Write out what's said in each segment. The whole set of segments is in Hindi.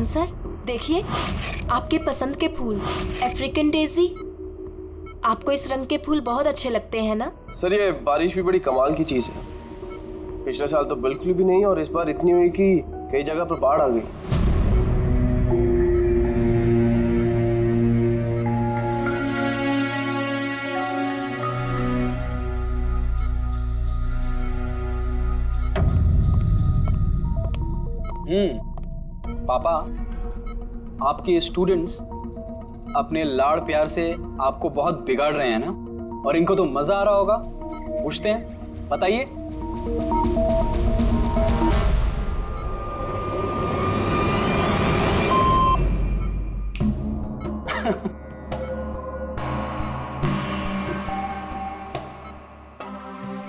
ज्ञान सर देखिए, आपके पसंद के फूल, अफ्रीकन डेजी। आपको इस रंग के फूल बहुत अच्छे लगते हैं ना? सर ये बारिश भी बड़ी कमाल की चीज है। पिछले साल तो बिल्कुल भी नहीं और इस बार इतनी हुई कि कई जगह पर बाढ़ आ गई। पापा, आपके स्टूडेंट्स अपने लाड़ प्यार से आपको बहुत बिगाड़ रहे हैं ना, और इनको तो मजा आ रहा होगा। पूछते हैं, बताइए।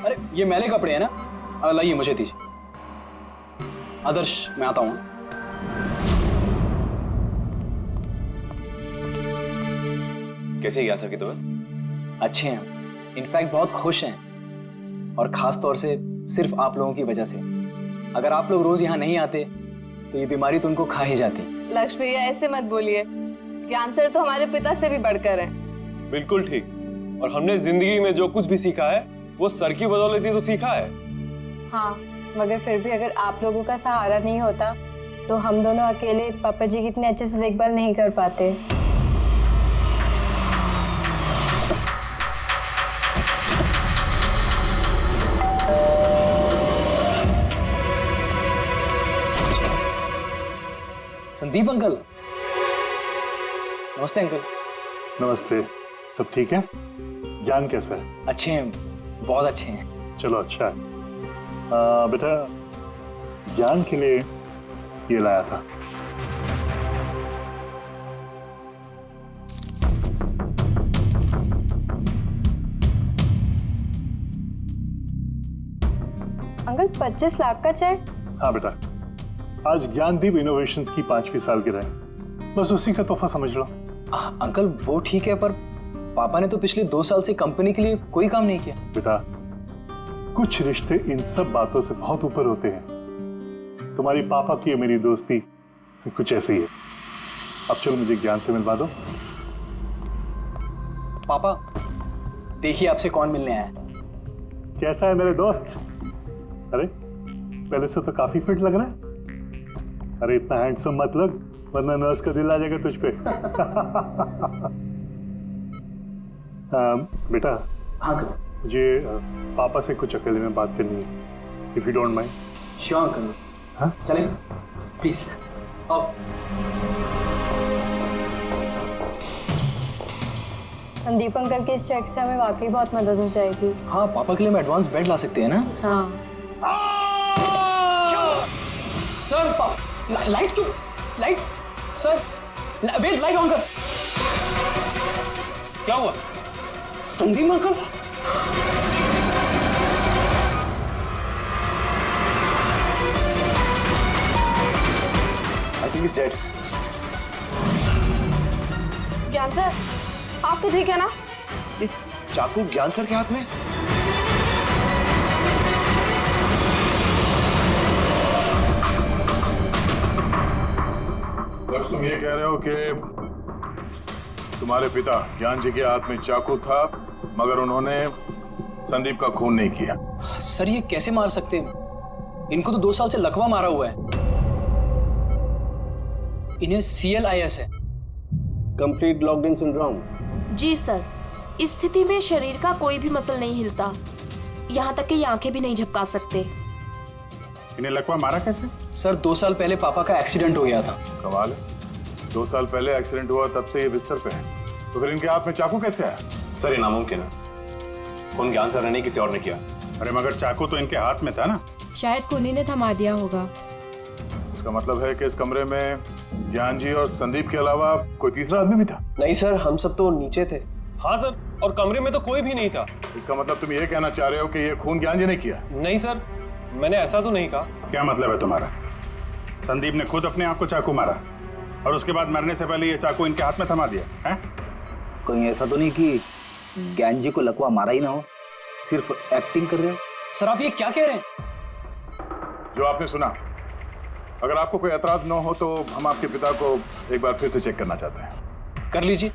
अरे ये मैले कपड़े हैं ना, लाइए मुझे दीजिए। आदर्श, मैं आता हूं। कैसी है ज्ञान सर की तबीयत? अच्छे हैं, इनफैक्ट बहुत खुश हैं, और खास तौर से सिर्फ आप लोगों की वजह से। अगर आप लोग रोज यहाँ नहीं आते तो ये बीमारी तो उनको खा ही जाती। लक्ष्मी भैया ऐसे मत बोलिए, ज्ञान सर तो हमारे पिता से भी बढ़कर हैं। बिल्कुल ठीक। और हमने जिंदगी में जो कुछ भी सीखा है वो सर की बदौलत ही तो सीखा है। हाँ, मगर फिर भी अगर आप लोगों का सहारा नहीं होता तो हम दोनों अकेले पापा जी की इतने अच्छे से देखभाल नहीं कर पाते। संदीप अंकल। नमस्ते अंकल। नमस्ते। सब ठीक है? ज्ञान कैसा है? अच्छे हैं, बहुत अच्छे हैं। चलो अच्छा है। बेटा, ज्ञान के लिए ये लाया था। अंकल 25 लाख का चेक? हाँ बेटा, आज ज्ञानदीप इनोवेशंस की 5वीं सालगिरह है, बस उसी का तोहफा समझ लो। अंकल वो ठीक है, पर पापा ने तो पिछले 2 साल से कंपनी के लिए कोई काम नहीं किया। बेटा, कुछ रिश्ते इन सब बातों से बहुत ऊपर होते हैं। तुम्हारी पापा की और मेरी दोस्ती कुछ ऐसी है। अब चलो मुझे ज्ञान से मिलवा दो। पापा देखिए आपसे कौन मिलने आया है। कैसा है मेरे दोस्त? अरे पहले से तो काफी फिट लग रहा है। अरे इतना हैंडसम मत लग, वरना नर्स का दिल आ जाएगा तुझ पे। बेटा। हाँ अंकल। मुझे पापा से कुछ अकेले में बात करनी है, if you don't mind. Sure uncle. हाँ चलें प्लीज। आओ। संदीप अंकल के इस चेक से हमें वाकई बहुत मदद हो जाएगी। हाँ, पापा के लिए हम एडवांस बेड ला सकते हैं ना। हाँ। सर लाइट क्यों? Light sir, wait, light on कर। क्या हुआ? Sandeep uncle. I think he's dead. Gyan sir, आप तो ठीक है ना? ये चाकू ज्ञान सर के हाथ में? बस तुम ये कह रहे हो कि तुम्हारे पिता ज्ञान जी के हाथ में चाकू था, मगर उन्होंने संदीप का खून नहीं किया। सर ये कैसे मार सकते हैं? इनको तो 2 साल से लकवा मारा हुआ है। इन्हें CLIS है, कंप्लीट लॉक्ड इन सिंड्रोम। जी सर, इस स्थिति में शरीर का कोई भी मसल नहीं हिलता, यहाँ तक कि आंखें भी नहीं झपका सकते। इन्हें लकवा मारा कैसे? सर 2 साल पहले पापा का एक्सीडेंट हो गया था। कमाल है, 2 साल पहले एक्सीडेंट हुआ तब से ये बिस्तर पे है, तो फिर इनके हाथ में चाकू कैसे आया? सर ये नामुमकिन है, खून ज्ञान सर ने नहीं किसी और ने किया। अरे मगर चाकू तो इनके हाथ में था ना। शायद खूनी ने थमा दिया होगा। इसका मतलब है कि इस कमरे में ज्ञान जी और संदीप के अलावा कोई तीसरा आदमी भी था? नहीं सर, हम सब तो नीचे थे। हाँ सर, और कमरे में तो कोई भी नहीं था। इसका मतलब तुम ये कहना चाह रहे हो कि ये खून ज्ञान जी ने किया? नहीं सर, मैंने ऐसा तो नहीं कहा। क्या मतलब है तुम्हारा? संदीप ने खुद अपने आप को चाकू मारा और उसके बाद मरने से पहले ये चाकू इनके हाथ में थमा दिया है? कहीं ऐसा तो नहीं कि ज्ञान जी को लकवा मारा ही ना हो, सिर्फ एक्टिंग कर रहे हो? सर आप ये क्या कह रहे हैं? जो आपने सुना अगर आपको कोई एतराज न हो तो हम आपके पिता को एक बार फिर से चेक करना चाहते हैं। कर लीजिए,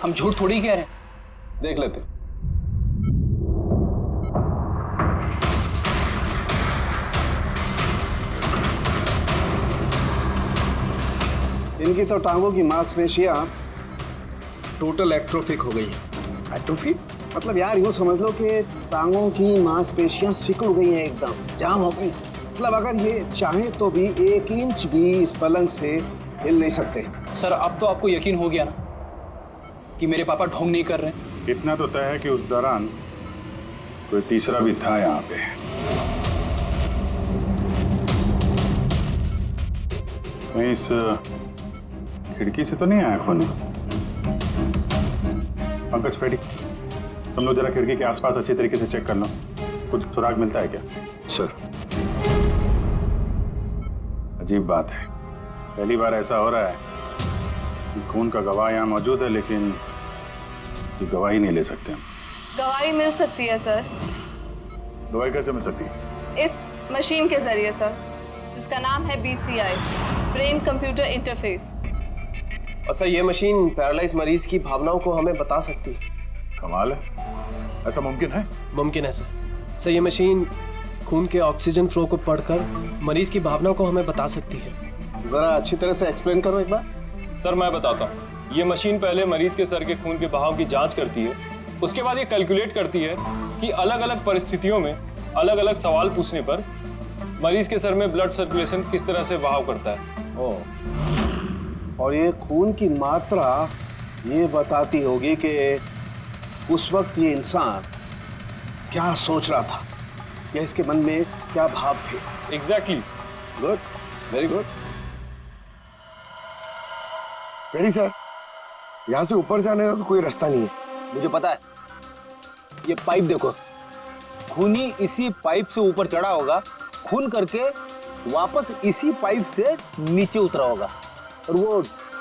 हम झूठ थोड़ी कह रहे हैं। देख लेते। इनकी तो टांगों की मांसपेशियां टोटल एट्रोफिक हो गई है। एट्रोफिक मतलब यार यूँ समझ लो कि टांगों की मांसपेशियां सिकुड़ गई हैं, एकदम जाम हो गई। मतलब अगर ये चाहें तो भी 1 इंच भी इस पलंग से हिल नहीं सकते। सर अब तो आपको यकीन हो गया ना कि मेरे पापा ढोंग नहीं कर रहे। इतना तो तय है कि उस दौरान कोई तीसरा भी था यहाँ पे। कहीं इस खिड़की से तो नहीं आया खून? पंकज पेटी, तुम लोग जरा खिड़की के आसपास अच्छी तरीके से चेक कर लो, कुछ सुराग मिलता है क्या? सर अजीब बात है, पहली बार ऐसा हो रहा है कि खून का गवाह यहाँ मौजूद है लेकिन इसकी गवाही नहीं ले सकते हम। गवाही मिल सकती है सर, गवाही कैसे मिल सकती है? इस मशीन के जरिए सर, जिसका नाम है BCI, ब्रेन कंप्यूटर इंटरफेस। और सर ये मशीन पैरालाइज मरीज की भावनाओं को हमें बता सकती है। कमाल है, ऐसा मुमकिन है? मुमकिन है सर। सर ये मशीन खून के ऑक्सीजन फ्लो को पढ़कर मरीज की भावनाओं को हमें बता सकती है। जरा अच्छी तरह से एक्सप्लेन करो एक बार। सर मैं बताता हूँ। ये मशीन पहले मरीज के सर के खून के बहाव की जांच करती है, उसके बाद ये कैलकुलेट करती है कि अलग अलग परिस्थितियों में अलग अलग सवाल पूछने पर मरीज के सर में ब्लड सर्कुलेशन किस तरह से बहाव करता है। और ये खून की मात्रा ये बताती होगी कि उस वक्त ये इंसान क्या सोच रहा था या इसके मन में क्या भाव थे। एग्जैक्टली। Good, very good. पेड़ी सर, यहाँ से ऊपर जाने का तो कोई रास्ता नहीं है। मुझे पता है, ये पाइप देखो, खूनी इसी पाइप से ऊपर चढ़ा होगा, खून करके वापस इसी पाइप से नीचे उतरा होगा। और वो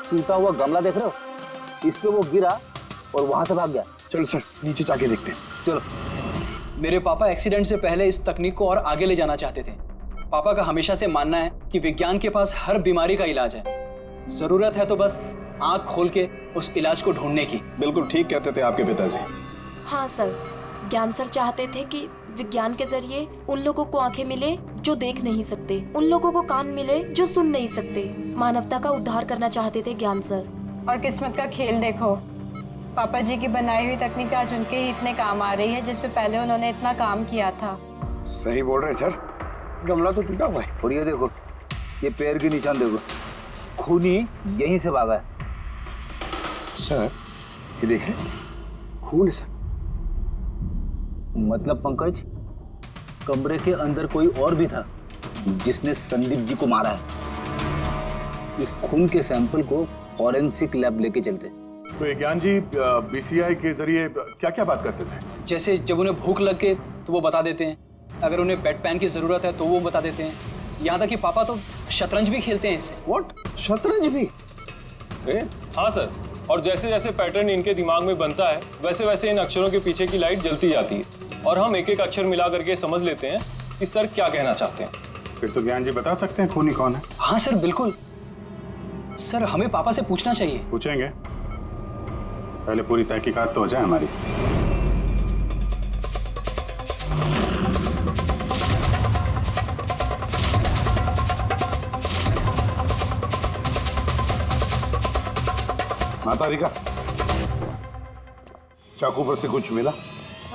टूटा हुआ गमला देख रहे हो, इस पे वो गिरा और वहां से भाग गया। चलो सर नीचे जाके देखते हैं। चलो। मेरे पापा एक्सीडेंट से पहले इस तकनीक को और आगे ले जाना चाहते थे। पापा का हमेशा से मानना है कि विज्ञान के पास हर बीमारी का इलाज है, जरूरत है तो बस आंख खोल के उस इलाज को ढूंढने की। बिल्कुल ठीक कहते थे आपके पिताजी। हाँ सर, ज्ञान सर चाहते थे कि विज्ञान के जरिए उन लोगों को आंखें मिले जो देख नहीं सकते, उन लोगों को कान मिले जो सुन नहीं सकते। मानवता का उद्धार करना चाहते थे ज्ञान सर। और किस्मत का खेल देखो, पापा जी की बनाई हुई तकनीक आज उनके ही इतने काम आ रही है जिसपे पहले उन्होंने इतना काम किया था। सही बोल रहे सर, गमला तो टूटा हुआ है। और ये देखो, ये पैर के निशान देखो, खूनी यहीं से भागा है। सर ये देखें, खून है सर। मतलब पंकज, कमरे के अंदर कोई और भी था जिसने संदीप जी को मारा है। इस खून के सैंपल को फॉरेंसिक लैब लेके चलते। तो ज्ञान जी BCI के जरिए क्या क्या बात करते थे? जैसे जब उन्हें भूख लग के तो वो बता देते हैं, अगर उन्हें बेड पैन की जरूरत है तो वो बता देते हैं। यहाँ तक कि पापा तो शतरंज भी खेलते हैं इससे। व्हाट? शतरंज भी? हाँ सर, और जैसे जैसे पैटर्न इनके दिमाग में बनता है वैसे वैसे इन अक्षरों के पीछे की लाइट जलती जाती है और हम एक एक अक्षर मिला करके समझ लेते हैं कि सर क्या कहना चाहते हैं। फिर तो ज्ञान जी बता सकते हैं खूनी कौन है? हाँ सर बिल्कुल। सर हमें पापा से पूछना चाहिए। पूछेंगे, पहले पूरी तहकीकात तो हो जाए हमारी। माता रिका, चाकू पर से कुछ मिला?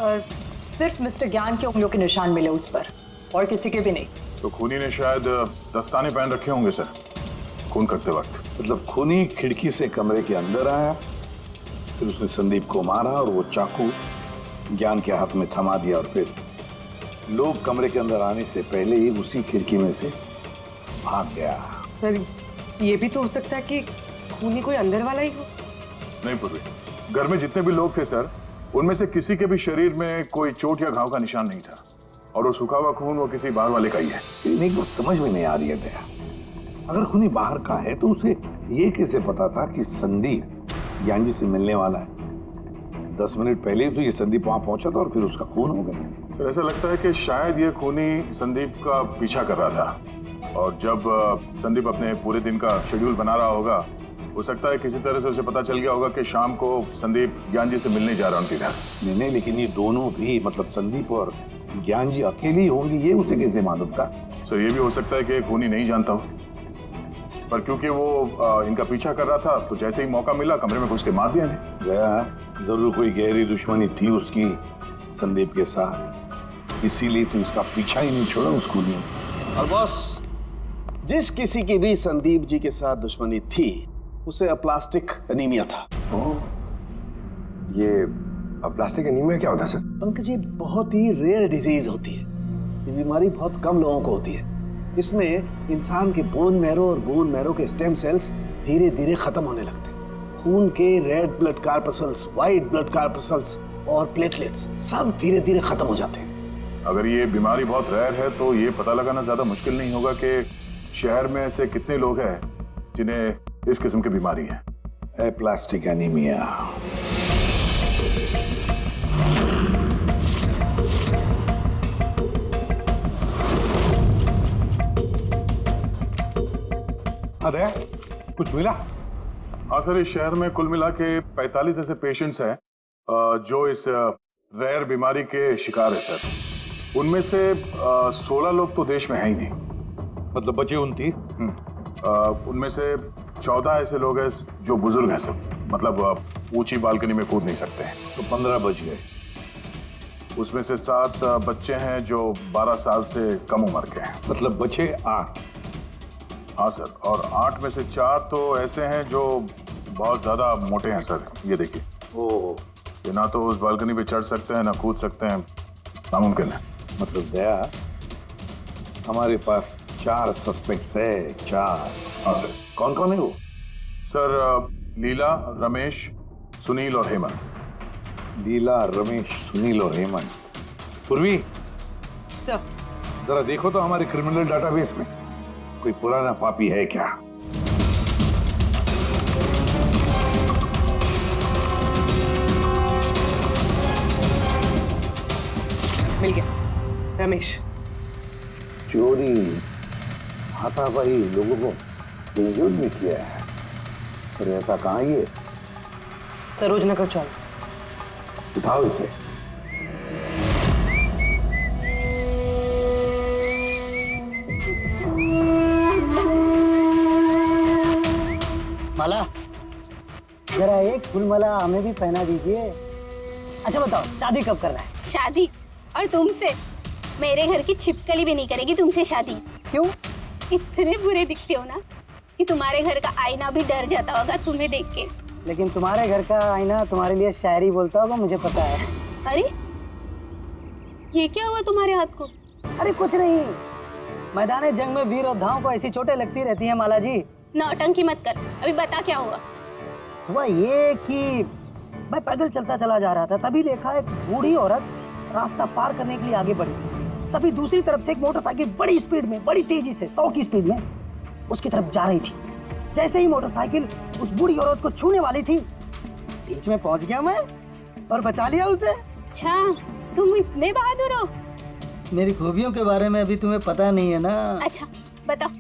और सिर्फ मिस्टर ज्ञान के उंगलियों के निशान मिले उस पर, और किसी के भी नहीं। तो खूनी ने शायद दस्ताने पहन रखे होंगे सर खून करते वक्त। मतलब खूनी खिड़की से कमरे के अंदर आया, फिर उसने संदीप को मारा और वो चाकू ज्ञान के हाथ में थमा दिया और फिर लोग कमरे के अंदर आने से पहले ही उसी खिड़की में से भाग गया। सर ये भी तो हो सकता है कि खूनी कोई अंदर वाला ही हो। नहीं पूर्वी, घर में जितने भी लोग थे सर, उनमें से किसी के भी शरीर में कोई चोट या घाव का निशान नहीं था, और वो सूखा हुआ खून वो किसी बाहर वाले का ही है। एक बात समझ में नहीं आ रही है दया, अगर खूनी बाहर का है तो उसे ये कैसे पता था कि संदीप ज्ञान जी से मिलने वाला है? 10 मिनट पहले ही तो ये संदीप वहां पहुंचा था और फिर उसका खून हो गया। सर ऐसा लगता है कि शायद ये खूनी संदीप का पीछा कर रहा था, और जब संदीप अपने पूरे दिन का शेड्यूल बना रहा होगा, हो सकता है किसी तरह से उसे पता चल गया होगा कि शाम को संदीप ज्ञान जी से मिलने जा रहा है उनके घर। नहीं, लेकिन ये दोनों भी, मतलब संदीप और ज्ञान जी अकेले ही होंगे, ये उसे कैसे मालूम था? सर, ये भी हो सकता है कि खूनी नहीं जानता हो, पर क्योंकि वो इनका पीछा कर रहा था तो जैसे ही मौका मिला कमरे में घुस के मार दिया गया। जरूर कोई गहरी दुश्मनी थी उसकी संदीप के साथ, इसीलिए तो इसका पीछा ही नहीं छोड़ा उस खूनी ने। और बॉस, जिस किसी की भी संदीप जी के साथ दुश्मनी थी उसे अप्लास्टिक एनीमिया था। ये अप्लास्टिक एनीमिया क्या होता है सर? पंकज, ये बहुत ही रेयर डिजीज होती है। ये बीमारी बहुत कम लोगों को होती है। इसमें इंसान के बोन मैरो और बोन मैरो के स्टेम सेल्स धीरे धीरे खत्म होने लगते हैं। खून के red blood corpuscles, white blood corpuscles और प्लेटलेट्स सब धीरे धीरे खत्म हो जाते हैं। अगर ये बीमारी बहुत रेयर है तो ये पता लगाना ज्यादा मुश्किल नहीं होगा कि शहर में ऐसे कितने लोग हैं जिन्हें इस किस्म की बीमारी है। Aplastic anaemia. अरे कुछ मिला? हाँ सर, इस शहर में कुल मिला के 45 ऐसे पेशेंट्स हैं जो इस रेयर बीमारी के शिकार है सर। उनमें से 16 लोग तो देश में है ही नहीं, मतलब बचे 29। उनमें से 14 ऐसे लोग हैं जो बुजुर्ग हैं सर, मतलब ऊंची बालकनी में कूद नहीं सकते हैं। तो 15 बच गए। उसमें से 7 बच्चे हैं जो 12 साल से कम उम्र के हैं, मतलब बचे 8। हाँ सर, और 8 में से 4 तो ऐसे हैं जो बहुत ज्यादा मोटे हैं सर। ये देखिए, ये ना तो उस बालकनी पे चढ़ सकते हैं ना कूद सकते हैं, नामुमकिन है। मतलब दया, हमारे पास 4 सस्पेक्ट्स है। 4? हाँ सर। कौन कौन है वो? सर, लीला, रमेश, सुनील और हेमंत। लीला, रमेश, सुनील और हेमंत। पूर्वी सर, जरा देखो तो हमारे क्रिमिनल डाटाबेस में कोई पुराना पापी है क्या? मिल गया। रमेश। चोरी, हाथापाई, लोगों को बेइज्जत भी किया है। पर ऐसा कहाँ ये? सरोजनगर चौक। उठाओ इसे। माला, जरा एक फूल माला हमें भी पहना दीजिए। अच्छा बताओ, शादी कब करना है? शादी? और तुमसे? मेरे घर की छिपकली भी नहीं करेगी तुमसे शादी। क्यों? इतने बुरे दिखते हो ना कि तुम्हारे घर का आईना भी डर जाता होगा तुम्हें देख के। लेकिन तुम्हारे घर का आईना तुम्हारे लिए शायरी बोलता होगा, मुझे पता है। अरे ये क्या हुआ तुम्हारे हाथ को? अरे कुछ नहीं, मैदान जंग में वीर योद्धाओं को ऐसी चोटें लगती रहती हैं माला जी। नौटंकी मत कर, अभी बता क्या हुआ। हुआ ये कि मैं पैदल चलता चला जा रहा था, तभी देखा एक बूढ़ी औरत रास्ता पार करने के लिए आगे बढ़ी। तभी दूसरी तरफ से एक मोटरसाइकिल बड़ी स्पीड में, बड़ी तेजी से 100 की स्पीड में उसकी तरफ जा रही थी। जैसे ही मोटरसाइकिल उस बूढ़ी औरत को छूने वाली थी, बीच में पहुंच गया मैं और बचा लिया उसे। अच्छा, तुम इतने बहादुर हो। मेरी खूबियों के बारे में अभी तुम्हें पता नहीं है ना। अच्छा बताओ,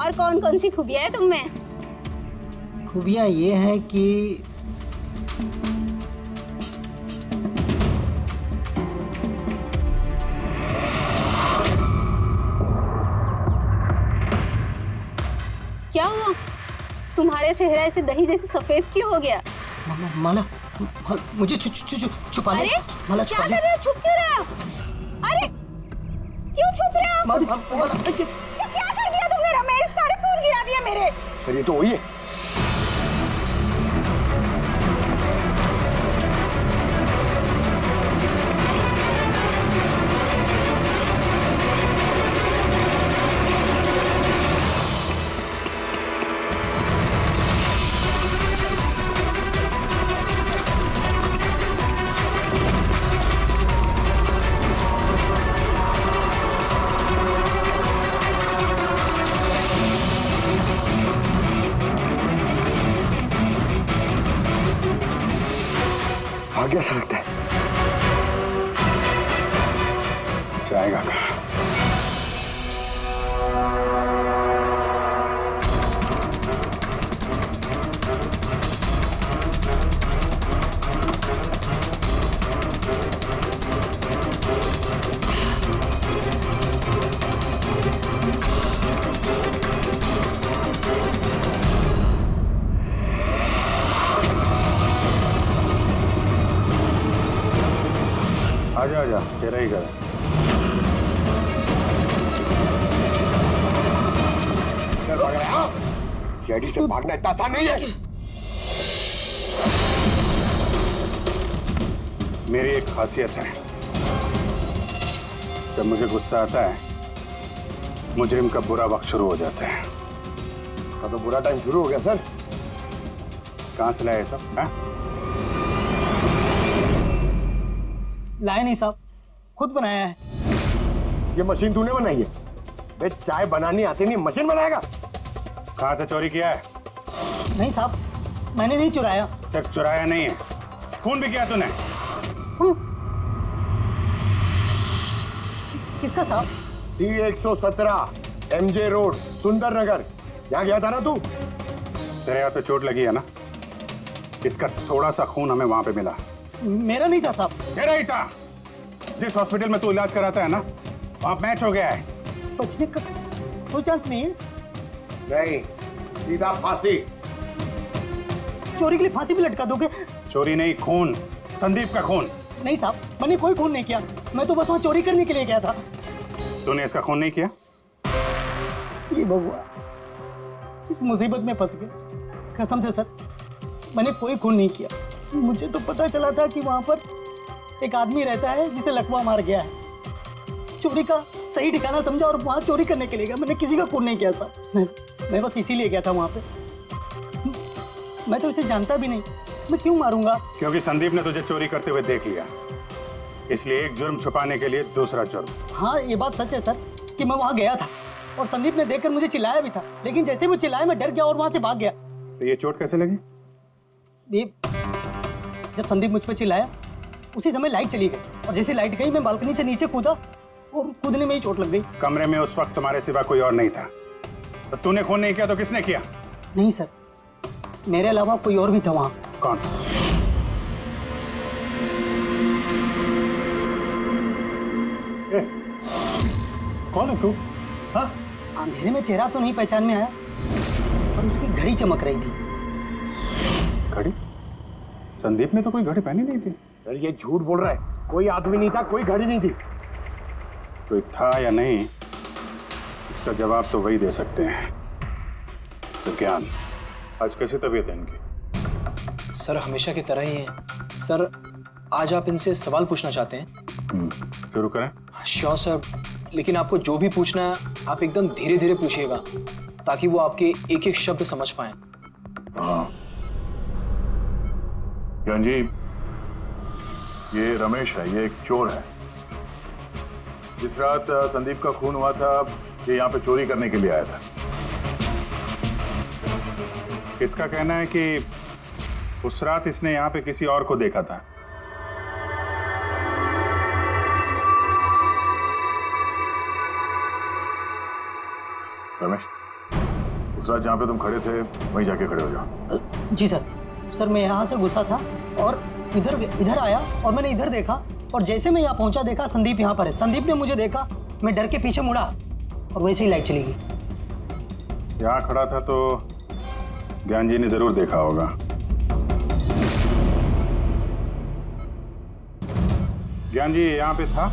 और कौन कौन सी खूबियां है तुम में? खूबियां ये हैं कि क्या हुआ? तुम्हारे चेहरा ऐसे दही जैसे सफेद क्यों हो गया? माला, मुझे छुपा ले। अरे माला, क्या कर रहे हो? छुप क्यों रहे हो? अरे क्यों छुप रहे हो? क्या कर दिया तुमने रमेश? सारे फूल गिरा दिया मेरे। सर ये तो वही है। भाग्य से लगता है जाएगा कहाँ? जा, तेरा ही घर है। सीआईडी से भागना इतना आसान नहीं है। मेरी एक खासियत है, जब मुझे गुस्सा आता है मुजरिम का बुरा वक्त शुरू हो जाता है। का तो बुरा टाइम शुरू हो गया सर। कहाँ से लाए सब? हाँ? लाए नहीं साहब, खुद बनाया है। ये मशीन तूने बनाई है? बे चाय बनानी आती नहीं, मशीन बनाएगा? कहाँ से चोरी किया है? नहीं साहब, मैंने नहीं चुराया। सिर्फ चुराया नहीं है, खून भी किया तूने। किसका साहब? D117 MJ रोड सुंदरनगर, यहाँ गया था ना तू? तेरे हाथ पे चोट लगी है ना, इसका थोड़ा सा खून हमें वहां पे मिला। मेरा नहीं था साहब। तेरा ही था। जिस हॉस्पिटल में तू इलाज कराता है ना, वहां मैच हो गया है। बचने का कोई चांस नहीं है। नहीं, सीधा फांसी। चोरी के लिए फांसी भी लटका दोगे? चोरी नहीं, खून, संदीप का खून। नहीं साहब, मैंने कोई खून नहीं किया, मैं तो बस वहाँ चोरी करने के लिए गया था। तूने इसका खून नहीं किया? ये भगवान, इस मुसीबत में फंस गए। कसम से सर, मैंने कोई खून नहीं किया। मुझे तो पता चला था कि वहां पर एक आदमी रहता है जिसे लकवा मार गया है। चोरी का सही ठिकाना समझा और वहां चोरी करने के लिए गया। मैंने किसी का खून नहीं किया साहब, मैं बस इसीलिए गया था वहां पे। मैं तो इसे जानता भी नहीं, मैं क्यों मारूंगा? क्योंकि संदीप ने तुझे चोरी करते हुए देख लिया, इसलिए एक जुर्म छुपाने के लिए दूसरा जुर्म। हाँ, ये बात सच है सर कि मैं वहां गया था और संदीप ने देखकर मुझे चिल्लाया भी था, लेकिन जैसे वो चिल्लाया मैं डर गया और वहां से भाग गया। तो ये चोट कैसे लगी? ये जब संदीप मुझ पर चिल्लाया उसी समय लाइट चली गई और जैसे लाइट गई मैं बालकनी से नीचे कूदा और कूदने में ही चोट लग गई। कमरे में उस वक्त तुम्हारे सिवा कोई और नहीं था, तो तूने खून नहीं किया तो किसने किया? नहीं सर, मेरे अलावा कोई और भी था वहां। कौन? कौन है तू? हाँ? अंधेरे में चेहरा तो नहीं पहचान में आया, पर उसकी घड़ी चमक रही थी। घड़ी? संदीप ने तो कोई घड़ी पहनी नहीं थी। सर ये झूठ बोल रहा है, कोई आदमी नहीं था, कोई घड़ी नहीं थी। कोई था या नहीं, इसका जवाब तो वही दे सकते हैं। तो ज्ञान, आज कैसी तबीयत है इनकी? सर हमेशा की तरह ही है। सर आज आप इनसे सवाल पूछना चाहते हैं? शुरू करें। श्योर सर, लेकिन आपको जो भी पूछना है आप एकदम धीरे धीरे पूछिएगा ताकि वो आपके एक एक शब्द समझ पाए। हाँ ज्ञान जी, ये रमेश है, ये एक चोर है। जिस रात संदीप का खून हुआ था ये यहाँ पे चोरी करने के लिए आया था। इसका कहना है कि उस रात इसने यहाँ पे किसी और को देखा था। रमेश, उस रात जहाँ पे तुम खड़े थे वहीं जाके खड़े हो जाओ। जी सर। सर मैं यहाँ से घुसा था और इधर आया और मैंने इधर देखा और जैसे मैं यहाँ पहुँचा देखा संदीप यहाँ पर है। संदीप ने मुझे देखा, मैं डर के पीछे मुड़ा और वैसे ही लाइट चली गई। यहाँ खड़ा था तो ज्ञान जी ने जरूर देखा होगा। ज्ञान जी यहाँ पे था?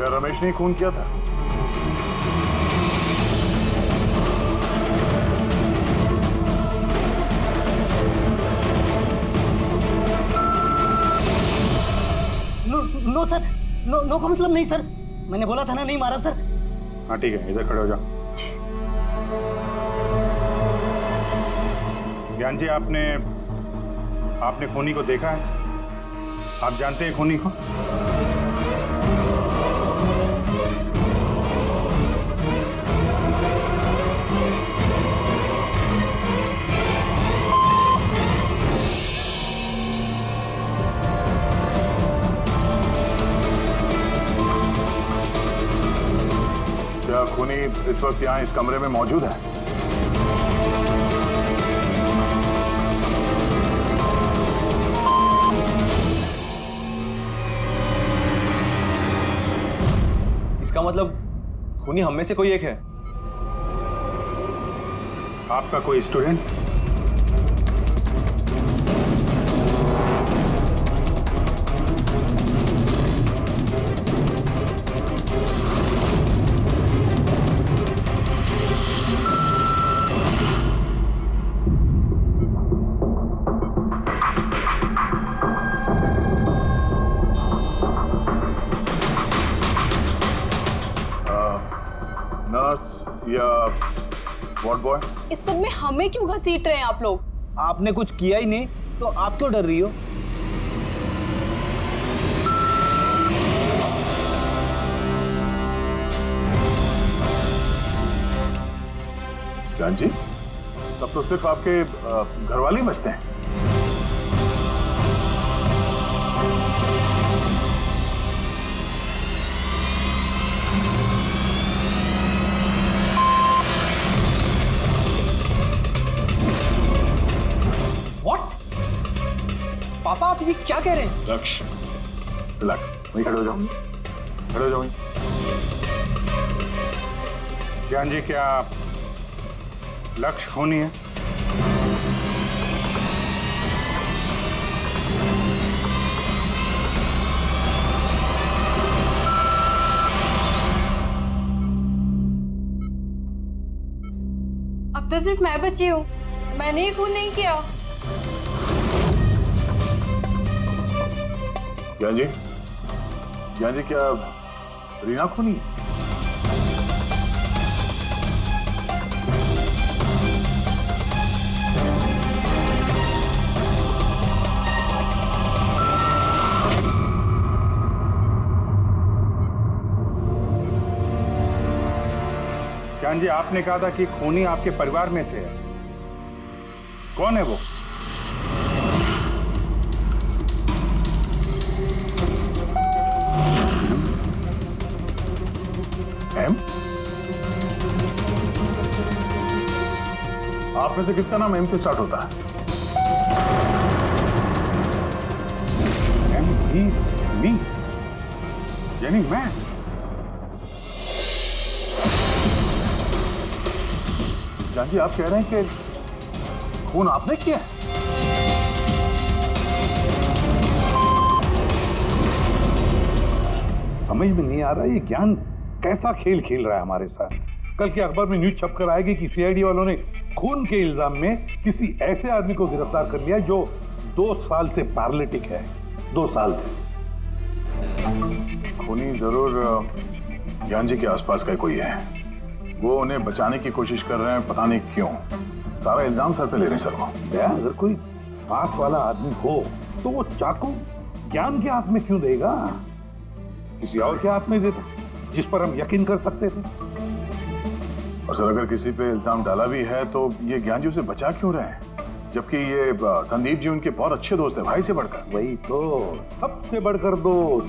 रमेश ने खून किया था? नो सर, नो का मतलब नहीं सर, मैंने बोला था ना नहीं मारा सर। हाँ ठीक है, इधर खड़े हो जाओ। ज्ञान जी, आपने खूनी को देखा है? आप जानते हैं खूनी को? खूनी इस वक्त यहाँ इस कमरे में मौजूद है? इसका मतलब खूनी हम में से कोई एक है। आपका कोई स्टूडेंट? नर्स या वार्ड बॉय? इस सब में हमें क्यों घसीट रहे हैं आप लोग? आपने कुछ किया ही नहीं तो आप क्यों डर रही हो? जान जी, तब तो सिर्फ आपके घर वाले ही बचते हैं। पापा आप ये क्या कह रहे हैं? लक्ष्य, रिलैक्स, वहीं खड़े हो जाओ, खड़े हो जाओ वहीं। ज्ञान जी, क्या लक्ष्य खूनी है? अब तो सिर्फ मैं बची हूँ, मैंने ही खून नहीं किया। ज्ञान जी क्या रीना खूनी है? ज्ञान जी, आपने कहा था कि खूनी आपके परिवार में से है। कौन है वो? आप में से किसका नाम एम से स्टार्ट होता है? एम ही मी, यानी मैं। जान जी, आप कह रहे हैं कि खून आपने किया? समझ में नहीं आ रहा ये ज्ञान कैसा खेल खेल रहा है हमारे साथ। कल के अखबार में न्यूज छपकर आएगी कि सीआईडी वालों ने खून के इल्जाम में किसी ऐसे आदमी को गिरफ्तार कर लिया जो 2 साल से पैरालिटिक है। 2 साल से। खूनी जरूर ज्ञान जी के आसपास का कोई है। वो उन्हें बचाने की कोशिश कर रहे हैं, पता नहीं क्यों। सारा इल्जाम सर पे ले रहे हैं सर वो। अगर कोई पास वाला आदमी हो तो वो चाकू ज्ञान के हाथ में क्यों देगा? किसी और के हाथ में देता जिस पर हम यकीन कर सकते थे। और सर, अगर किसी पे इल्जाम डाला भी है तो ये ज्ञान जी उसे बचा क्यों रहे हैं? जबकि ये संदीप जी उनके बहुत अच्छे दोस्त हैं, भाई से बढ़कर। वही तो, सबसे बढ़कर दोस्त,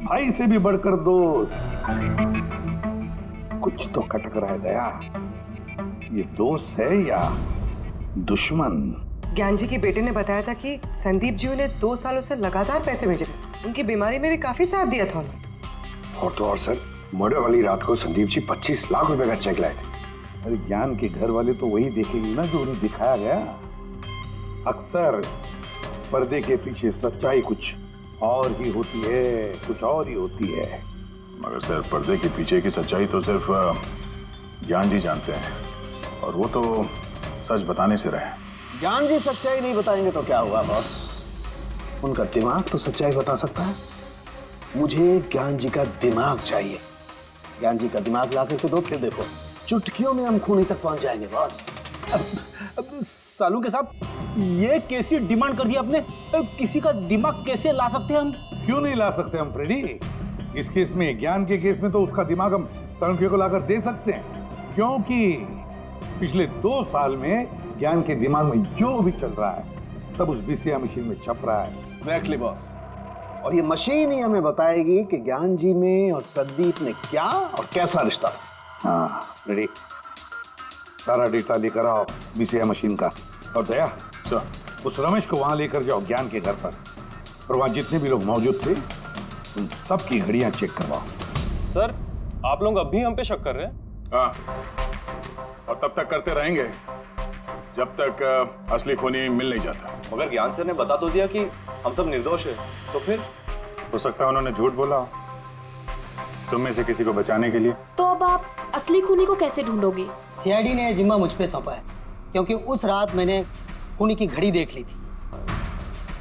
भाई से भी बढ़कर दोस्त। कुछ तो खटक रहा है दया। ये दोस्त है या दुश्मन? ज्ञान जी के बेटे ने बताया था कि संदीप जी उन्हें 2 सालों से लगातार पैसे भेज रहे थे। उनकी बीमारी में भी काफी साथ दिया था उन्होंने। और तो और सर, मर्डर वाली रात को संदीप जी 25 लाख रुपए का चेक लाए थे। अरे ज्ञान के घर वाले तो वही देखेंगे ना जो उन्हें दिखाया गया। अक्सर पर्दे के पीछे सच्चाई कुछ और ही होती है, कुछ और ही होती है। मगर सर, पर्दे के पीछे की सच्चाई तो सिर्फ ज्ञान जी जानते हैं, और वो तो सच बताने से रहे। ज्ञान जी सच्चाई नहीं बताएंगे तो क्या हुआ बॉस? उनका दिमाग तो सच्चाई बता सकता है। मुझे ज्ञान जी का दिमाग चाहिए। ज्ञान जी का दिमाग ला करके दो, फिर देखो चुटकियों में हम खूनी तक पहुंच जाएंगे बॉस। सालू के साहब, ये कैसी डिमांड कर दी आपने? किसी का दिमाग कैसे ला सकते हैं हम? क्यों नहीं ला सकते हम फ्रेडी? इस केस में, ज्ञान के केस में तो उसका दिमाग हम तनुखे को लाकर दे सकते हैं, क्योंकि पिछले 2 साल में ज्ञान के दिमाग में जो भी चल रहा है सब उस बीसीआई मशीन में छप रहा है। Exactly boss. और ये मशीन ही हमें बताएगी कि ज्ञान जी में और संदीप में क्या और कैसा रिश्ता। हाँ रेडी, सारा डेटा लेकर आओ बीसीआई मशीन का। और दया सर, उस रमेश को वहां लेकर जाओ ज्ञान के घर पर, और वहां जितने भी लोग मौजूद थे उन सबकी घड़ियां चेक करवाओ। सर, आप लोग अब भी हम पे शक कर रहे हैं? हाँ, और तब तक करते रहेंगे जब तक असली खूनी मिल नहीं जाता। मगर ज्ञान सर ने बता तो दिया कि हम सब निर्दोष है, तो फिर हो सकता है उन्होंने झूठ बोला हो तुम में से किसी को बचाने के लिए। तो अब आप असली खूनी को कैसे ढूंढोगे? सीआईडी ने जिम्मा मुझ पे सौंपा है, क्योंकि उस रात मैंने खूनी की घड़ी देख ली थी।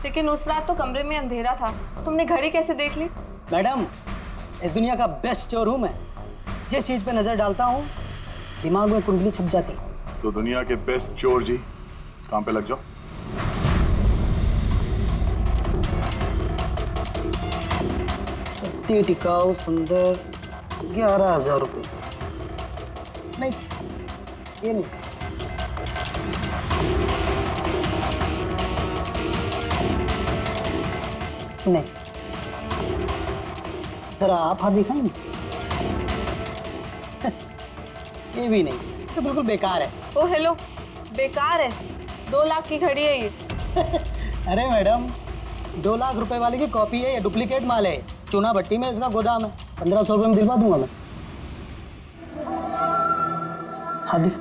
लेकिन उस रात तो कमरे में अंधेरा था, तुमने घड़ी कैसे देख ली? मैडम, इस दुनिया का बेस्ट चोर हूँ मैं। जिस चीज पे नजर डालता हूँ दिमाग में कुंडली छप जाती। तो दुनिया के बेस्ट चोर जी काम पे लग जाओ। सस्ती टिकाऊ सुंदर 11,000 रुपये। नहीं, ये नहीं। नहीं सर, जरा आप हाथ दिखाएंगे? ये भी नहीं, तो बिल्कुल बेकार है। ओ हेलो, बेकार है? 2 लाख की घड़ी है ये। अरे मैडम, 2 लाख रुपए वाली की कॉपी है, ये डुप्लीकेट माल है। चूना भट्टी में इसका गोदाम है। 1500 रुपये में दिलवा दूंगा मैं। हाथ दिख।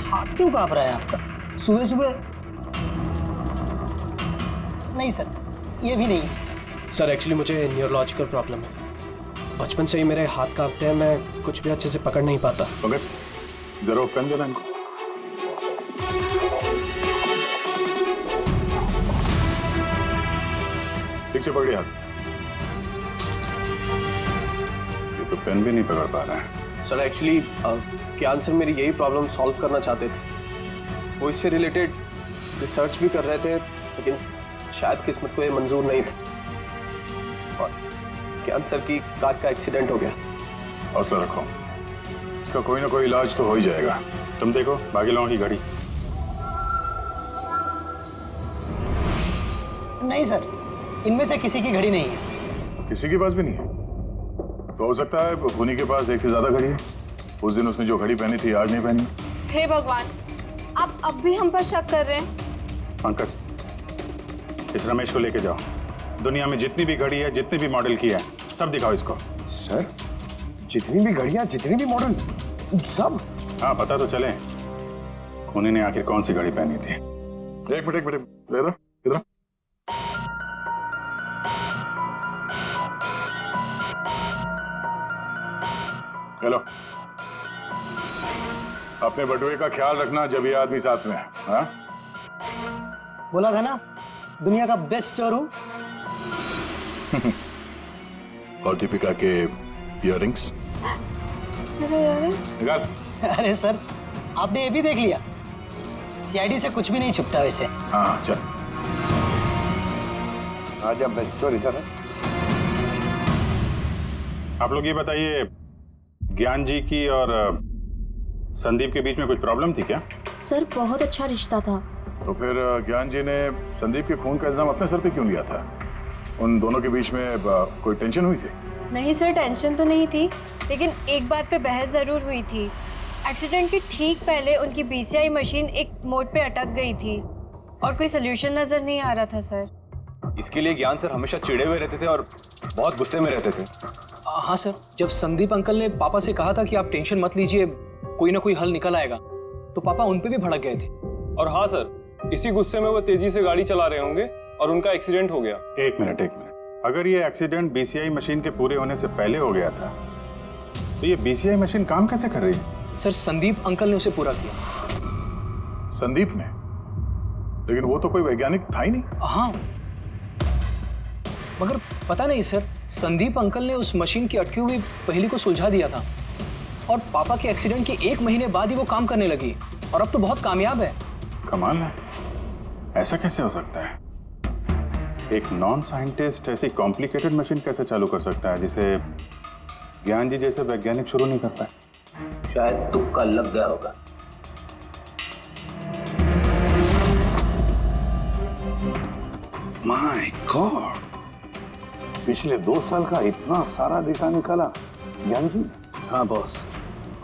हाथ क्यों कांप रहा है आपका सुबह सुबह? नहीं सर, ये भी नहीं है। सर एक्चुअली मुझे न्यूरोलॉजिकल प्रॉब्लम है। बचपन से ही मेरे हाथ कांपते हैं, मैं कुछ भी अच्छे से पकड़ नहीं पाता। मगर जरा पेन देना इनको। ठीक से पकड़िए हाथ। ये तो पेन भी नहीं पकड़ पा रहा है। सर एक्चुअली ज्ञान सर मेरी यही प्रॉब्लम सॉल्व करना चाहते थे। वो इससे रिलेटेड रिसर्च भी कर रहे थे, लेकिन शायद किस्मत को ये मंजूर नहीं था और ज्ञान सर की कार का एक्सीडेंट हो गया। हौसला रखो, इसका कोई ना कोई इलाज तो हो ही जाएगा। तुम देखो बाकी लोगों की घड़ी। नहीं सर, इनमें से किसी की घड़ी नहीं है। किसी के पास भी नहीं है? तो हो सकता है खूनी के पास एक से ज्यादा घड़ी है। उस दिन उसने जो घड़ी पहनी थी आज नहीं पहनी। हे भगवान, आप अब भी हम पर शक कर रहे हैं? पंकज, इस रमेश को लेके जाओ। दुनिया में जितनी भी घड़ी है, जितनी भी मॉडल की है, सब दिखाओ इसको। सर, जितनी भी घड़ियां, जितनी भी मॉडल, सब? हाँ, पता तो चले खूनी ने आखिर कौन सी घड़ी पहनी थी। एक मिनट इधर इधर। हेलो, अपने बटुए का ख्याल रखना जब ये आदमी साथ में है। हाँ? बोला था ना, दुनिया का बेस्ट चोर हूँ। और दीपिका के इयररिंग्स? निकाल। अरे सर, आपने ये भी देख लिया? सीआईडी से कुछ भी नहीं छुपता वैसे। हाँ चल। आज अब बेस्ट चोर इधर है। आप लोग ये बताइए, ज्ञान जी की और संदीप के बीच में कुछ प्रॉब्लम थी क्या? सर बहुत अच्छा रिश्ता था। तो फिर ज्ञान जी ने संदीप के खून का इल्जाम अपने सर पे क्यों लिया था? उन दोनों के बीच में कोई टेंशन हुई थी? नहीं सर, टेंशन तो नहीं थी, लेकिन एक बात पे बहस जरूर हुई थी। एक्सीडेंट के ठीक पहले उनकी बीसीआई मशीन एक मोड़ पे अटक गई थी और कोई सोल्यूशन नजर नहीं आ रहा था सर। इसके लिए ज्ञान सर हमेशा चिढ़े हुए रहते थे और बहुत गुस्से में रहते थे। हाँ सर, जब संदीप अंकल ने पापा से कहा था कि आप टेंशन मत लीजिए, कोई ना कोई हल निकल आएगा, तो पापा उन पे भी भड़क गए थे। और हाँ सर, इसी गुस्से में वो तेजी से गाड़ी चला रहे होंगे और उनका एक्सीडेंट हो गया। एक मिनट। अगर ये एक्सीडेंट बीसीआई मशीन के पूरे होने से पहले हो गया था, तो ये बीसीआई मशीन काम कैसे कर रही है? सर, संदीप अंकल ने उसे पूरा किया। संदीप ने? लेकिन वो तो कोई वैज्ञानिक था ही नहीं। हाँ, मगर पता नहीं सर, संदीप अंकल ने उस मशीन की अटकी हुई पहेली को सुलझा दिया था और पापा के एक्सीडेंट के 1 महीने बाद ही वो काम करने लगी और अब तो बहुत कामयाब है। कमाल है, ऐसा कैसे हो सकता है? एक नॉन साइंटिस्ट ऐसी कॉम्प्लिकेटेड मशीन कैसे चालू कर सकता है जिसे ज्ञान जी जैसे वैज्ञानिक शुरू नहीं कर पाए? शायद तुक्का लग गया होगा। माय गॉड, पिछले 2 साल का इतना सारा डेटा निकाला ज्ञान जी? हाँ बॉस,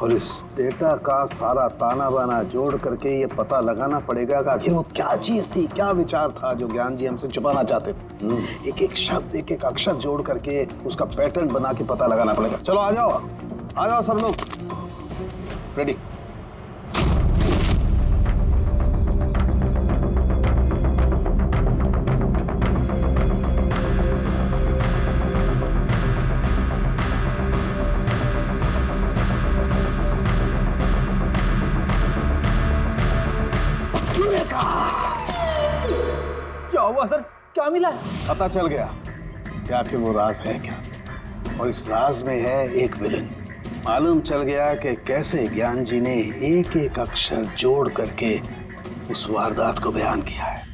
और इस डेटा का सारा ताना बाना जोड़ करके ये पता लगाना पड़ेगा कि आखिर वो क्या चीज थी, क्या विचार था जो ज्ञान जी हमसे छुपाना चाहते थे। एक एक शब्द, एक एक अक्षर जोड़ करके उसका पैटर्न बना के पता लगाना पड़ेगा। चलो आ जाओ सब लोग, रेडी। क्या हुआ सर, क्या मिला? पता चल गया कि आखिर वो राज है क्या, और इस राज में है एक विलन। मालूम चल गया कि कैसे ज्ञान जी ने एक एक अक्षर जोड़ करके उस वारदात को बयान किया है।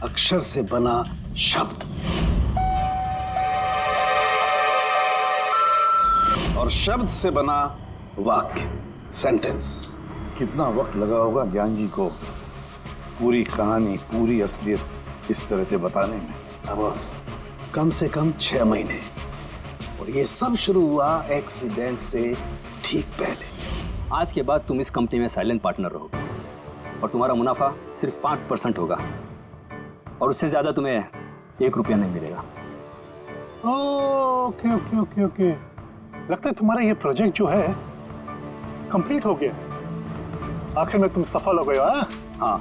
अक्षर से बना शब्द और शब्द से बना वाक्य, सेंटेंस। कितना वक्त लगा होगा ज्ञान जी को पूरी कहानी, पूरी असलियत इस तरह से बताने में? बस कम से कम 6 महीने, और ये सब शुरू हुआ एक्सीडेंट से ठीक पहले। आज के बाद तुम इस कंपनी में साइलेंट पार्टनर रहोगे और तुम्हारा मुनाफा सिर्फ 5% होगा, और उससे ज्यादा तुम्हें 1 रुपया नहीं मिलेगा। ओके ओके ओके ओके, लगता है तुम्हारा ये प्रोजेक्ट जो है कंप्लीट हो गया। आखिर में तुम सफल हो गए हो। हाँ,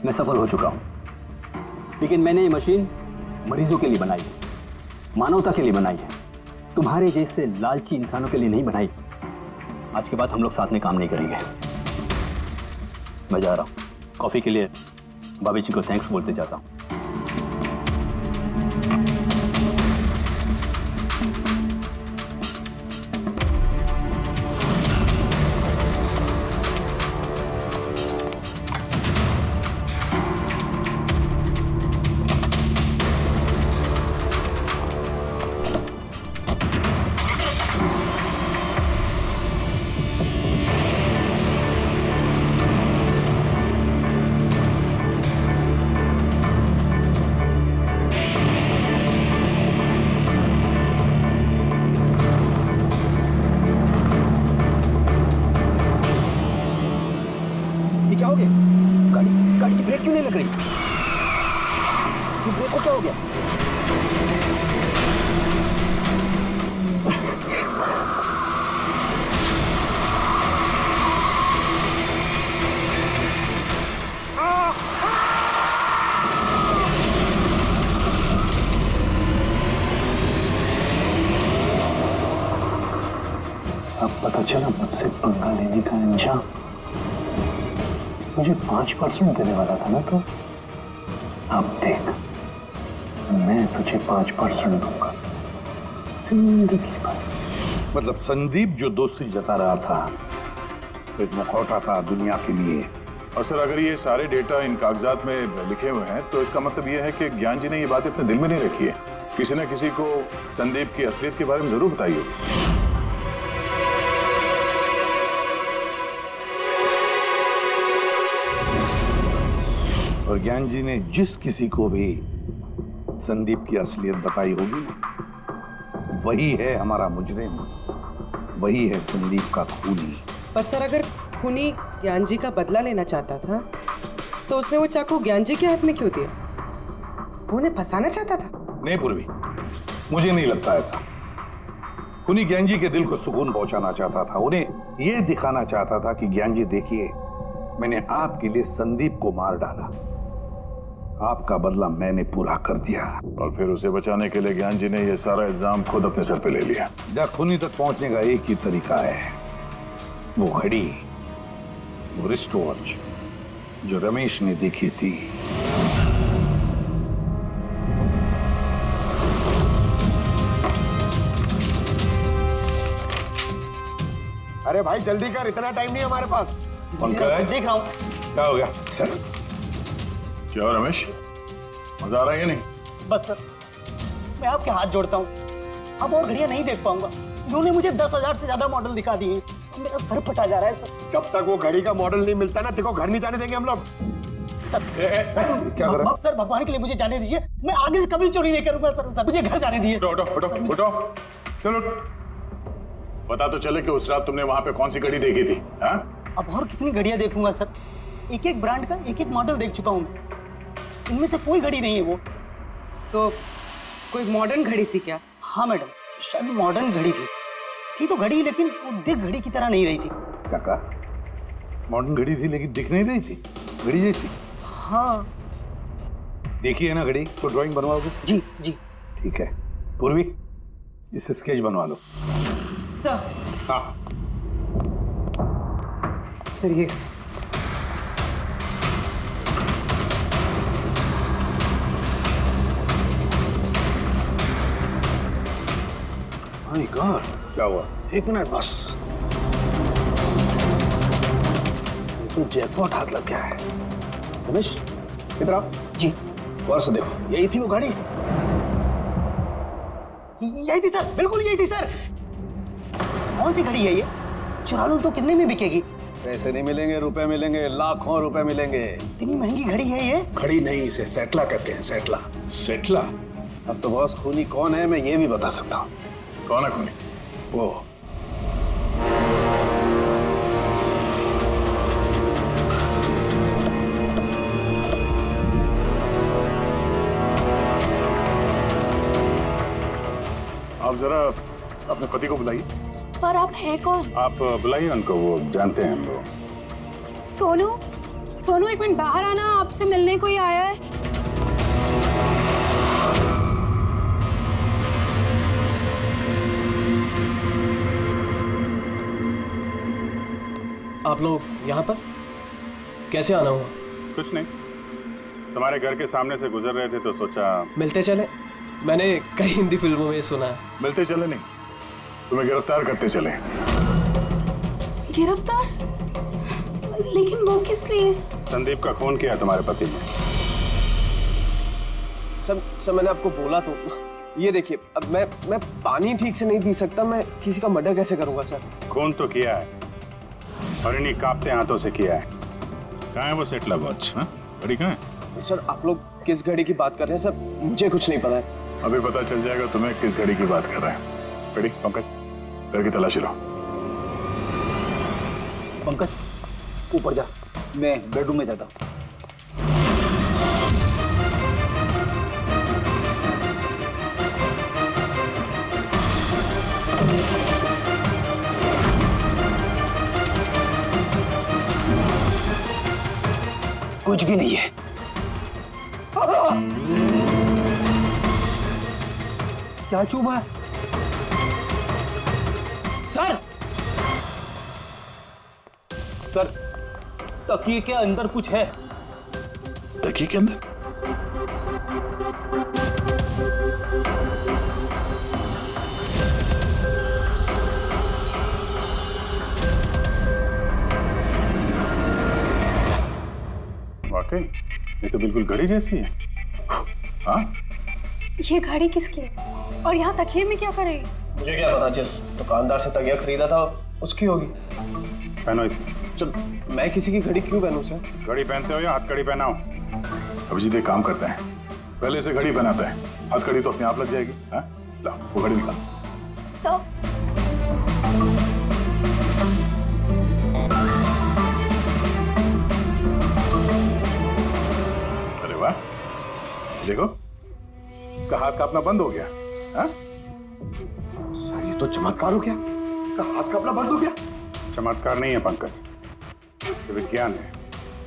मैं सफल हो चुका हूँ, लेकिन मैंने ये मशीन मरीजों के लिए बनाई है, मानवता के लिए बनाई है, तुम्हारे जैसे लालची इंसानों के लिए नहीं बनाई। आज के बाद हम लोग साथ में काम नहीं करेंगे। मैं जा रहा हूँ, कॉफी के लिए भाभी जी को थैंक्स बोलते जाता हूँ। क्या हो गया? गाड़ी की ब्रेक क्यों नहीं लग रही? ब्रेक को क्या हो गया? अब पता चला मुझसे पंगा लेने का अंजाम। मुझे 5% देने वाला था ना तो, अब देख मैं तुझे 5% दूंगा जिंदगी भर। मतलब संदीप जो दोस्ती जता रहा था, एक मुखौटा था दुनिया के लिए। और सर अगर ये सारे डेटा इन कागजात में लिखे हुए हैं तो इसका मतलब ये है कि ज्ञान जी ने ये बात अपने दिल में नहीं रखी है। किसी न किसी को संदीप की असलियत के बारे में जरूर बताई होगी। और ज्ञान जी ने जिस किसी को भी संदीप की असलियत बताई होगी, वही है हमारा मुजरिम, वही है संदीप का खूनी। पर सर अगर खूनी ज्ञान जी का बदला लेना चाहता था तो उसने वो चाकू ज्ञान जी के हाथ में क्यों दिया? वो उन्हें फंसाना चाहता था? नहीं पूर्वी, मुझे नहीं लगता ऐसा। खूनी ज्ञान जी के दिल को सुकून पहुंचाना चाहता था, उन्हें यह दिखाना चाहता था कि ज्ञान जी देखिए, मैंने आपके लिए संदीप को मार डाला, आपका बदला मैंने पूरा कर दिया। और फिर उसे बचाने के लिए ज्ञान जी ने यह सारा इल्जाम खुद अपने सर पे ले लिया। जब खूनी तक पहुंचने का एक ही तरीका है, वो घड़ी, वो रिस्ट वॉच जो रमेश ने देखी थी। अरे भाई जल्दी कर, इतना टाइम नहीं हमारे पास। देख रहा हूँ। क्या हो गया सर? क्या रमेश, मजा आ रहा है या नहीं? बस सर, मैं आपके हाथ जोड़ता हूँ, अब और घड़ियां नहीं देख पाऊंगा। उन्होंने मुझे 10,000 से ज्यादा मॉडल दिखा दिए, मेरा सर फटा जा रहा है सर। जब तक वो घड़ी का मॉडल नहीं मिलता ना, देखो घर नहीं जाने देंगे हम लोग। सर क्या कर रहा है? सर भगवान के लिए मुझे जाने दीजिए, मैं आगे से कभी चोरी नहीं करूंगा सर, मुझे घर जाने दीजिए। उठो उठो उठो उठो, चलो पता तो चले कि उस रात तुमने वहां पे कौन सी घड़ी देखी थी? हाँ? अब और कितनी घड़ियां देखूंगा सर, एक एक ब्रांड का एक एक मॉडल देख चुका हूँ मैं, इनमें से कोई घड़ी नहीं है वो। तो कोई मॉडर्न घड़ी थी क्या? हाँ मैडम, शायद मॉडर्न घड़ी थी तो घड़ी, लेकिन वो दिख घड़ी की तरह नहीं रही थी। क्या कहा? मॉडर्न घड़ी थी लेकिन दिख नहीं रही थी, घड़ी जैसी? हाँ। देखी है ना घड़ी, तो ड्राइंग बनवाओगे? जी जी। ठीक है पूर्वी, इसे स्केच बनवा लो। सर। हाँ सर ये माय गॉड, क्या हुआ? एक मिनट बस, तो जैकपॉट हाथ लग गया है। रमेश इधर आओ। जी। वर्ष देखो, यही थी वो गाड़ी? यही थी सर, बिल्कुल यही थी सर। कौन सी घड़ी है ये? चुरा लूं तो कितने में बिकेगी? पैसे नहीं मिलेंगे, रुपए मिलेंगे, लाखों रुपए मिलेंगे। इतनी महंगी घड़ी है ये? घड़ी नहीं, इसे सेटला कहते हैं, सेटला। सेटला? अब तो बॉस खूनी कौन है मैं ये भी बता सकता हूँ। कौन है खूनी? वो आप जरा अपने पति को बुलाइए। पर आप हैं कौन? आप बुलाइए उनको, वो जानते हैं हम लोग। सोनू, सोनू एक मिनट बाहर आना, आपसे मिलने कोई आया है। आप लोग यहाँ पर कैसे आना हुआ? कुछ नहीं, तुम्हारे घर के सामने से गुजर रहे थे तो सोचा मिलते चले। मैंने कई हिंदी फिल्मों में सुना है। मिलते चले नहीं, तुम्हें गिरफ्तार करते चले। गिरफ्तार? लेकिन वो किस लिए? संदीप का खून किया तुम्हारे पति ने। सर मैंने आपको बोला तो, ये देखिए, अब मैं पानी ठीक से नहीं पी सकता, मैं किसी का मर्डर कैसे करूंगा सर? खून तो किया है और इन्हीं कांपते हाथों से किया है। कहाँ है वो सेटला वॉच? घड़ी कहाँ है? सर आप लोग किस घड़ी की बात कर रहे हैं सर? मुझे कुछ नहीं पता है। अभी पता चल जाएगा तुम्हें किस घड़ी की बात कर रहे हैं। घड़ी पंकज, घर की तलाशी लो। पंकज ऊपर जा, मैं बेडरूम में जाता हूँ। कुछ भी नहीं है। क्या चुभा है? सर, सर तकिए के अंदर कुछ है। तकिए के अंदर? वाकई ये तो बिल्कुल घड़ी जैसी है। हाँ, ये घड़ी किसकी है? और यहाँ तकिए में क्या कर रही है? मुझे क्या पता, जिस दुकानदार से तकिया खरीदा था उसकी होगी। पहनो इसे। सर मैं किसी की घड़ी क्यों पहनूं सर? घड़ी पहनते हो या हथकड़ी पहनाओ? अभिजीत एक काम करते हैं, पहले से घड़ी पहनाते हैं, हथकड़ी तो अपने आप लग जाएगी। हाँ, ला वो घड़ी निकाल। सर अरे वाह, देखो इसका हाथ कांपना बंद हो गया। हाँ? ये तो चमत्कार हो गया, इसका हाथ कांपना बंद हो गया। चमत्कार नहीं है पंकज, ये विज्ञान है।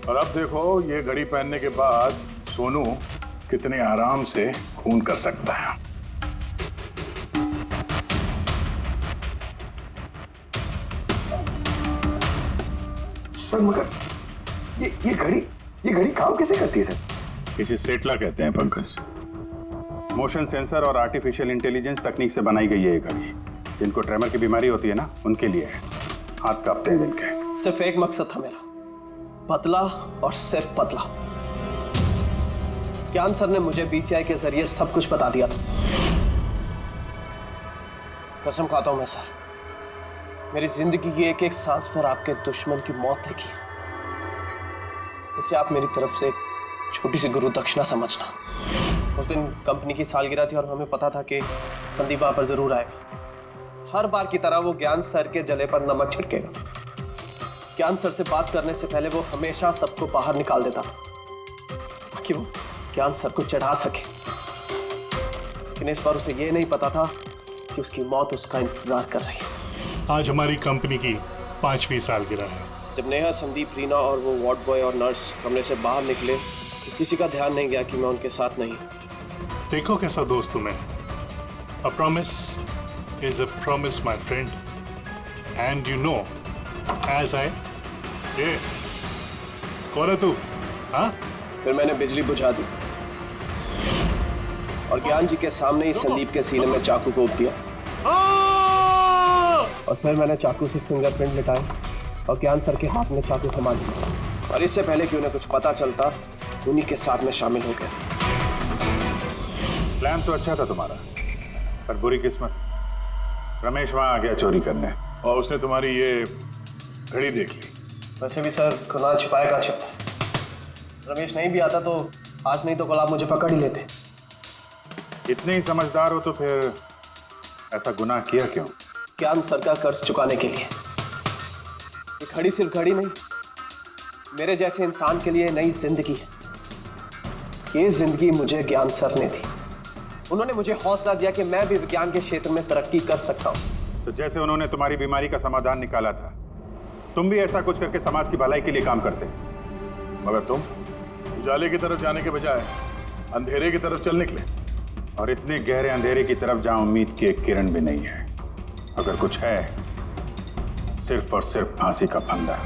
और अब देखो ये घड़ी पहनने के बाद सोनू कितने आराम से खून कर सकता है। सर मगर ये घड़ी काम कैसे करती है सर? इसे सेटला कहते हैं पंकज। मोशन सेंसर और आर्टिफिशियल इंटेलिजेंस तकनीक से बनाई गई है ये घड़ी। जिनको ट्रेमर की बीमारी होती है ना, उनके लिए है। हाथ कांपते हैं जिनके। सिर्फ एक मकसद था मेरा, पतला और सिर्फ पतला। ज्ञान सर ने मुझे बीसीआई के जरिए सब कुछ बता दिया था। कसम खाता हूं मैं सर, मेरी जिंदगी की एक एक सांस पर आपके दुश्मन की मौत लिखी है। इसे आप मेरी तरफ से छोटी सी गुरु दक्षिणा समझना। उस दिन कंपनी की सालगिरह थी और हमें पता था कि संदीप वहां पर जरूर आएगा। हर बार की तरह वो ज्ञान सर के जले पर नमक छिड़केगा। ज्ञान सर से बात करने से पहले वो हमेशा सबको बाहर निकाल देता ताकि वो ज्ञान सर को चढ़ा सके। लेकिन इस बार उसे ये नहीं पता था कि उसकी मौत उसका इंतजार कर रही है। आज हमारी कंपनी की 5वीं सालगिरह है। जब नेहा, संदीप, रीना और वो वार्ड बॉय और नर्स कमरे से बाहर निकले तो किसी का ध्यान नहीं गया कि मैं उनके साथ नहीं। देखो कैसा दोस्त हूं मैं। A promise is a promise, my friend. And you know, as I did. कौन है तू? हाँ? फिर मैंने बिजली बुझा दी और ज्ञान जी के सामने ही संदीप के सीने में चाकू को उप दिया। और फिर मैंने चाकू से फिंगरप्रिंट मिटाए और ज्ञान सर के हाथ में चाकू थमा दिया। और इससे पहले कि उन्हें कुछ पता चलता, उन्हीं के साथ में शामिल हो गया। प्लान तो अच्छा था तुम्हारा, पर बुरी किस्मत, रमेश वहां आ गया चोरी करने और उसने तुम्हारी ये घड़ी देख ली। वैसे भी सर, खुदा छिपाएगा छिपा। रमेश नहीं भी आता तो आज नहीं तो कल आप मुझे पकड़ ही लेते। इतने ही समझदार हो तो फिर ऐसा गुनाह किया क्यों? ज्ञान सर का कर्ज चुकाने के लिए। ये घड़ी सिर्फ घड़ी नहीं, मेरे जैसे इंसान के लिए नई जिंदगी है। ये जिंदगी मुझे ज्ञान सर ने दी। उन्होंने मुझे हौसला दिया कि मैं भी विज्ञान के क्षेत्र में तरक्की कर सकता हूँ। तो जैसे उन्होंने तुम्हारी बीमारी का समाधान निकाला था, तुम भी ऐसा कुछ करके समाज की भलाई के लिए काम करते। मगर तुम उजाले की तरफ जाने के बजाय अंधेरे की तरफ चल निकले, और इतने गहरे अंधेरे की तरफ जहां उम्मीद की एक किरण भी नहीं है। अगर कुछ है, सिर्फ और सिर्फ फांसी का फंदा।